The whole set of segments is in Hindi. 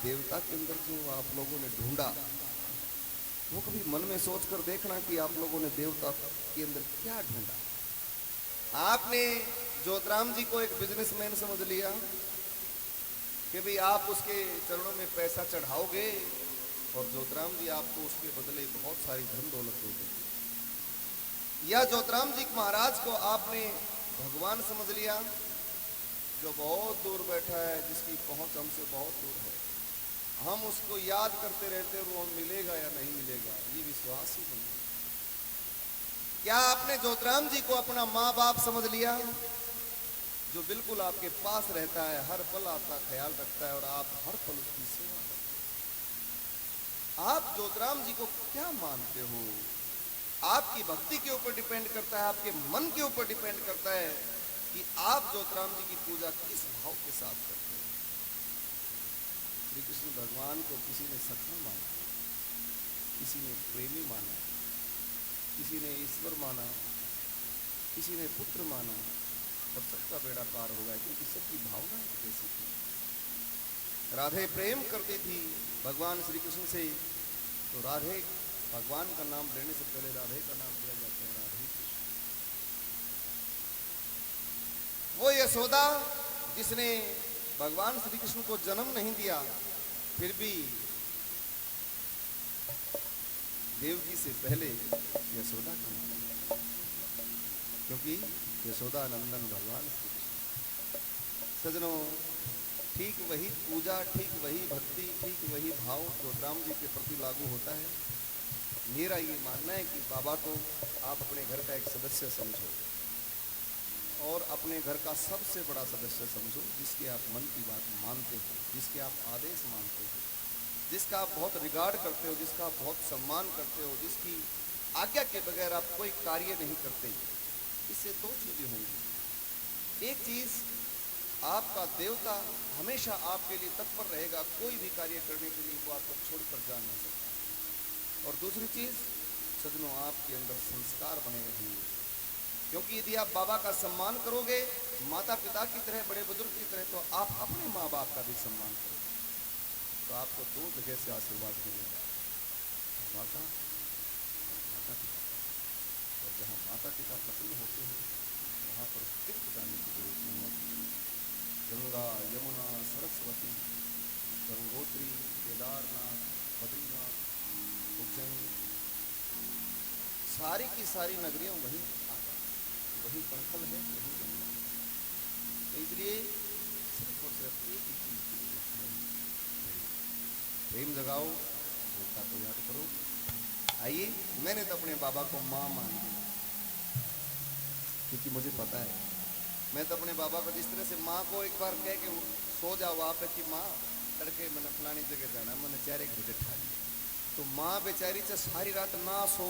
देवता के अंदर जो आप लोगों ने ढूंढा, वो कभी मन में सोचकर देखना कि आप लोगों ने देवता के अंदर क्या ढूंढा। आपने ज्योतिराम जी को एक बिजनेसमैन समझ लिया कि भाई आप उसके चरणों में पैसा चढ़ाओगे और ज्योतिराम जी आपको उसके बदले बहुत सारी धन दौलत दोगे, या ज्योतिराम जी महाराज को आपने भगवान समझ लिया जो बहुत दूर बैठा है, जिसकी पहुंच हमसे बहुत दूर है, हम उसको याद करते रहते और वो मिलेगा या नहीं मिलेगा ये विश्वास ही नहीं। क्या आपने ज्योतिराम जी को अपना माँ बाप समझ लिया जो बिल्कुल आपके पास रहता है, हर पल आपका ख्याल रखता है और आप हर पल उसकी सेवा करते हैं। आप ज्योतिराम जी को क्या मानते हो? आपकी भक्ति के ऊपर डिपेंड करता है, आपके मन के ऊपर डिपेंड करता है कि आप ज्योतिराम जी की पूजा किस भाव के साथ करते हैं। श्री कृष्ण भगवान को किसी ने सखा माना, किसी ने प्रेमी माना, किसी ने ईश्वर माना, किसी ने पुत्र माना, और सबका बेड़ा पार हो गया क्योंकि सबकी भावना जैसी थी। राधे प्रेम करती थी भगवान श्री कृष्ण से, तो राधे भगवान का नाम लेने से पहले राधे का नाम लिया जाता है, राधे कृष्ण। वो यशोदा जिसने भगवान श्री कृष्ण को जन्म नहीं दिया, फिर भी देवकी से पहले यशोदा का नाम लिया, क्योंकि यशोदा नंदन भगवान श्री कृष्ण। सजनों, ठीक वही पूजा, ठीक वही भक्ति, ठीक वही भाव ज्योतिराम जी के प्रति लागू होता है। मेरा ये मानना है कि बाबा को आप अपने घर का एक सदस्य समझो और अपने घर का सबसे बड़ा सदस्य समझो, जिसके आप मन की बात मानते हो, जिसके आप आदेश मानते हो, जिसका आप बहुत रिगार्ड करते हो, जिसका आप बहुत सम्मान करते हो, जिसकी आज्ञा के बगैर आप कोई कार्य नहीं करते। इससे दो चीजें होंगी। एक चीज, आपका देवता हमेशा आपके लिए तत्पर रहेगा, कोई भी कार्य करने के लिए वो आपको छोड़कर जा नहीं सकता। और दूसरी चीज, सजनों, आपके अंदर संस्कार बने रहेंगे, क्योंकि यदि आप बाबा का सम्मान करोगे माता पिता की तरह, बड़े बुजुर्ग की तरह, तो आप अपने माँ बाप का भी सम्मान करोगे, तो आपको दो जगह से आशीर्वाद मिलेगा, बाबा का और माता पिता का। और जहाँ माता पिता प्रसन्न होते हैं वहाँ पर तीर्थ जाने की जरूरत नहीं होती। गंगा, यमुना, सरस्वती, गंगोत्री, केदारनाथ, बद्रीनाथ, उज्जैन, सारी की सारी नगरियां वहीं आ जाती, वही कणखल है, वही गंगा है। तो इसलिए सिर्फ और सिर्फ एक ही चीज की जरूरत है, प्रेम जगाओ, देवता को याद करो। आइए, मैंने तो अपने बाबा को माँ मान लिया, क्योंकि मुझे पता है, मैं तो अपने बाबा को जिस तरह से माँ को एक बार कह के सो जाओ आप कि माँ तड़के मैंने फलानी जगह जाना, मैंने 4-1 बजे उठा लिया, तो माँ बेचारी चाहे सारी रात ना सो,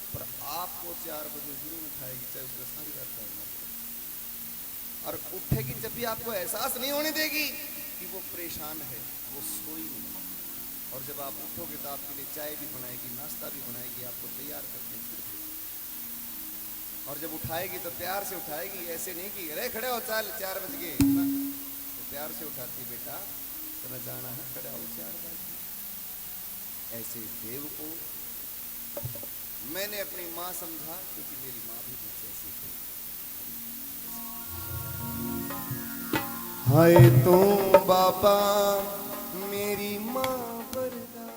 पर आपको 4 बजे जरूर उठाएगी, चाहे उसका सारी रात जागना पड़े। और उठेगी जब भी आपको एहसास नहीं होने देगी कि वो परेशान है, वो सोई नहीं। और जब आप उठोगे तो आपके लिए चाय भी बनाएगी, नाश्ता भी बनाएगी, आपको तैयार करके फिर भेजेगी। और जब उठाएगी तो प्यार से उठाएगी, ऐसे नहीं कि अरे खड़े हो, चल 4 बज गए, तो प्यार से उठाती, बेटा तुम्हें जाना है, खड़े हो 4 बजे। ऐसे देव को मैंने अपनी माँ समझा, क्योंकि मेरी माँ भी मुझसे ऐसी थी। हाय तो बाबा मेरी माँ बरदा,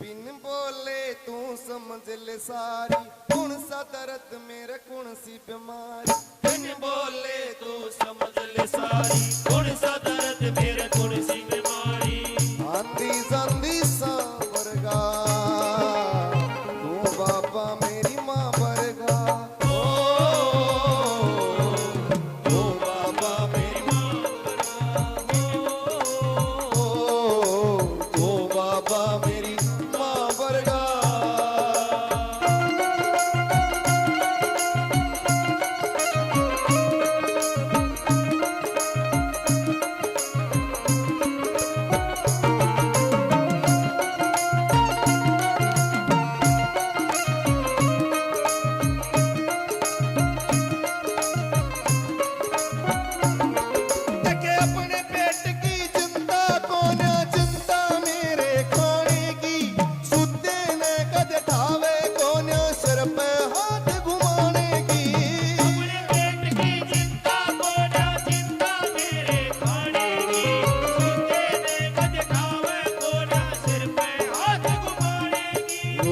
बिन बोले तू समझ ले सारी, कौन सा दर्द मेरे कौन सी बीमारी। बिन बोले तू समझ ले सारी, कौन सा दर्द मेरे कौन सी बीमारी। आंधी जांधी सावरगा, तू बाबा मेरी माँ बरगा। ओ तू बाबा मेरी माँ बरगा, ओ तू बाबा मेरी माँ बरगा।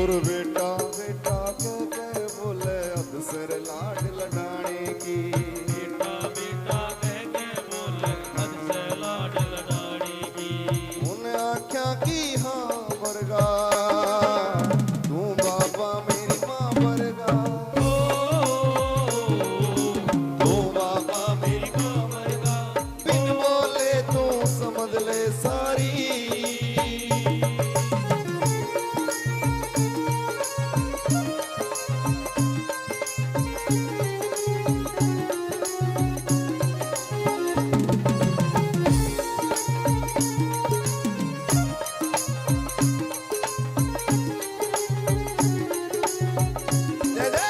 और बेटा बेटा कह के बोले अदसर लाड लडाने की। बेटा बेटा कह के बोले हद से लाड लडाने की। उन आख्या की हाँ वर्गा तू बाबा मेरी माँ वर्गा। तू बाबा मेरी माँ वर्गा। बिन बोले तू समझ ले सारी। जय जय।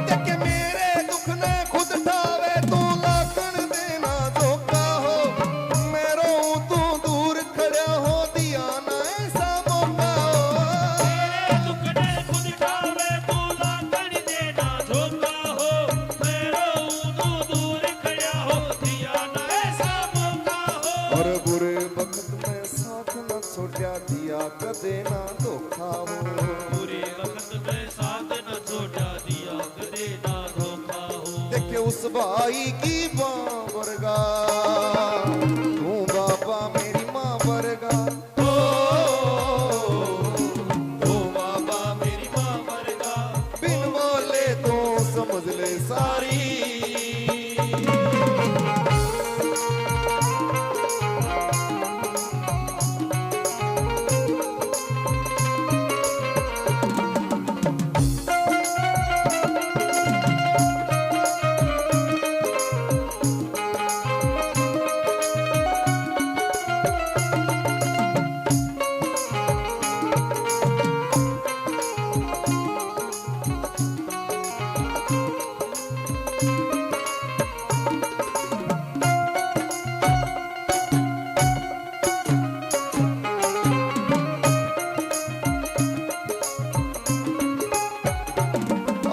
देख मेरे दुख ने खुद ठावे तू लाखन देना धोखा हो। मैं रोऊं तू दूर खड़ा हो दिया ना ऐसा मौका हो। तेरे दुख ने खुद ठावे तू लाखन देना धोखा हो। मैं रोऊं तू दूर खड़ा हो दिया ना ऐसा मौका हो। और बुरे वक्त में साथ न छोड़ा दिया कदे ना धोखा हो। बुरे वक्त में साथ न छोड़ा दिया कदे ना धोखा हो। देखे उस भाई की माँ वर्गा तू बाबा मेरी माँ वर्गा। तू बाबा मेरी माँ वर्गा। बिन बोले तो समझ ले सारी।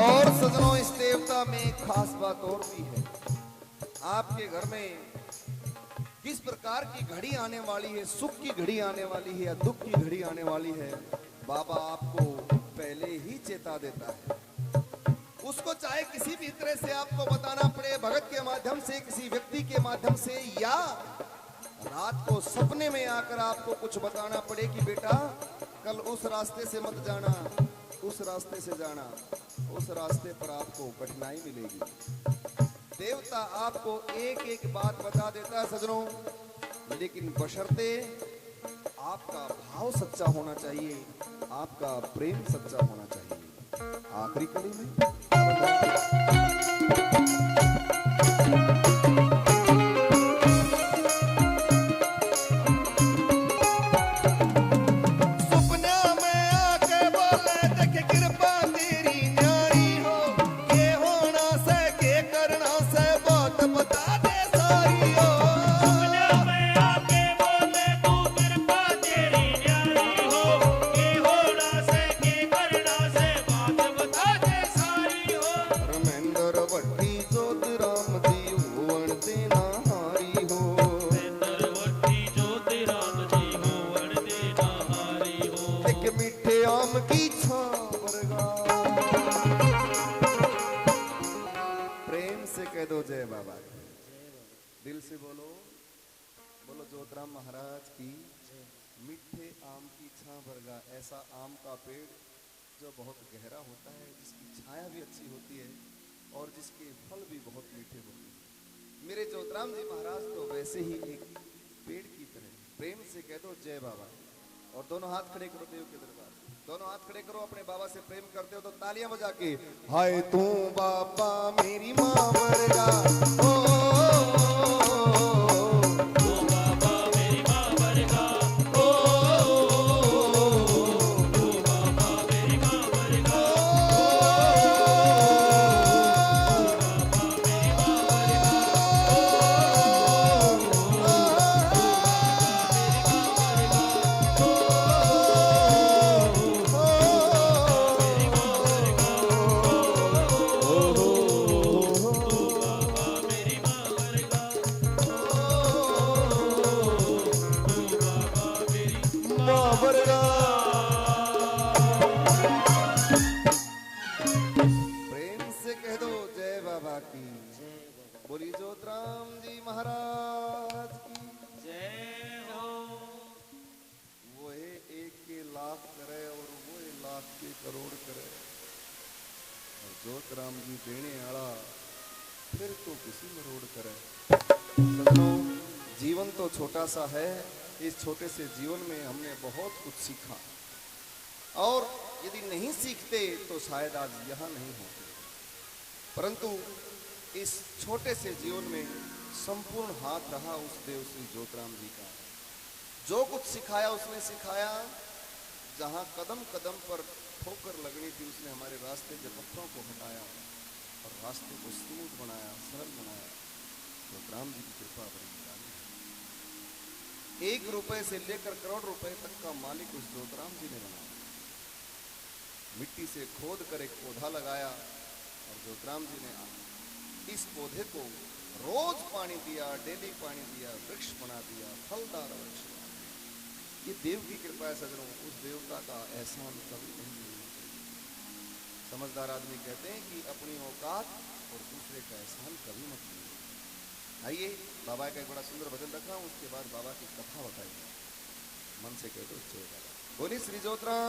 और सजनों इस देवता में एक खास बात और भी है। आपके घर में किस प्रकार की घड़ी आने वाली है, सुख की घड़ी आने वाली है या दुख की घड़ी आने वाली है, बाबा आपको पहले ही चेता देता है। उसको चाहे किसी भी तरह से आपको बताना पड़े, भगत के माध्यम से, किसी व्यक्ति के माध्यम से, या रात को सपने में आकर आपको कुछ बताना पड़े कि बेटा कल उस रास्ते से मत जाना, उस रास्ते से जाना, उस रास्ते पर आपको कठिनाई मिलेगी। देवता आपको एक एक बात बता देता है सजनों, लेकिन बशर्ते आपका भाव सच्चा होना चाहिए, आपका प्रेम सच्चा होना चाहिए। आखिरी कड़ी में जय बाबा। दिल से बोलो, बोलो जोतराम महाराज की। मीठे आम की छां वर्गा, ऐसा आम का पेड़ जो बहुत गहरा होता है, जिसकी छाया भी अच्छी होती है और जिसके फल भी बहुत मीठे होते हैं। मेरे जोतराम जी महाराज तो वैसे ही एक पेड़ की तरह। प्रेम से कह दो जय बाबा, और दोनों हाथ खड़े करो देव के दरबार, दोनों हाथ खड़े करो। अपने बाबा से प्रेम करते हो तो तालियां बजा के, हाय तू बाबा मेरी माँ वर्गा। तू बाबा मेरी माँ वर्गा। तू बाबा मेरी माँ वर्गा। ओ बाबा की। बोली जोतराम जी महाराज की। जय हो। वो है एक के लाख करे और वो है लाख के करोड़ करे, और जोतराम जी देने आला फिर तो किसी मरोड़ करे। सजनों, जीवन तो छोटा सा है, इस छोटे से जीवन में हमने बहुत कुछ सीखा, और यदि नहीं सीखते तो शायद आज यहाँ नहीं होते। परंतु इस छोटे से जीवन में संपूर्ण हाथ रहा उस देव श्री जोतराम जी का। जो कुछ सिखाया उसने सिखाया, जहां कदम कदम पर ठोकर लगनी थी उसने हमारे रास्ते के पत्थरों को हटाया और रास्ते को स्मूथ बनाया, सरल बनाया। जोतराम जी की कृपा बड़ी निराली है। 1 रुपए से लेकर करोड़ रुपए तक का मालिक उस जोतराम जी ने बनाया। मिट्टी से खोद कर एक पौधा लगाया और जोतराम जी ने इस पौधे को रोज पानी दिया, डेली पानी दिया, वृक्ष बना दिया, फलदार वृक्ष बना दिया। ये देव की कृपा है सजनों, उस देवता का एहसान कभी नहीं मिलना चाहिए। समझदार आदमी कहते हैं कि अपनी औकात और दूसरे का एहसान कभी मत कीजिए। आइए बाबा का एक बड़ा सुंदर भजन रखा हूं, उसके बाद बाबा की कथा बताइए। मन से कहते बोली श्री जोतराम।